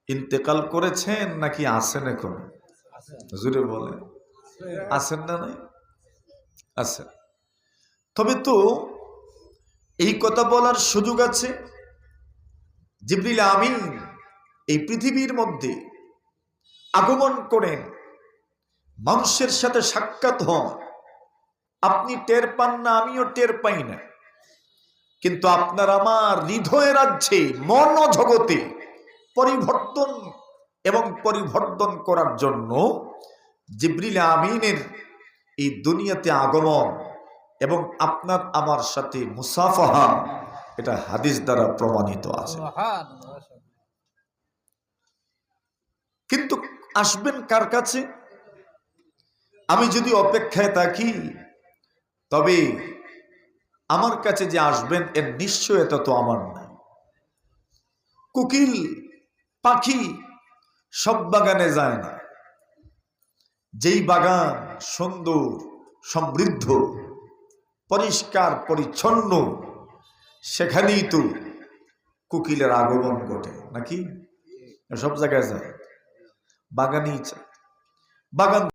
ইন্তেকাল করেছেন নাকি আছেন এখন? জুড়ে বলেন, আছেন না? নাই আছেন। তবে তো এই কথা বলার সুযোগ আছে, জিবরিল আমিন এই পৃথিবীর মধ্যে আগমন করেন, মানুষের সাথে সাক্ষাৎ হন। আপনি টের পান না, আমিও টের পাই না, কিন্তু আপনার আমার হৃদয় রাজ্যে, মন জগতে পরিবর্তন এবং পরিবর্তন করার জন্য জিবরিল আমিনের এই দুনিয়াতে আগমন এবং আপনার আমার সাথে মুসাফাহা, এটা হাদিস দ্বারা প্রমাণিত আছে। কিন্তু আসবেন কার কাছে? আমি যদি অপেক্ষায় থাকি, তবে আমার কাছে যে আসবেন এর নিশ্চয়তা তো আমার নাই। কোকিল পাখি সব বাগানে যায় না। যেই বাগান সুন্দর, সমৃদ্ধ, পরিষ্কার পরিচ্ছন্ন, সেখানেই তো কোকিলের আগমন ঘটে, নাকি? সব জায়গায় যায়, বাগানেই চায়। বাগান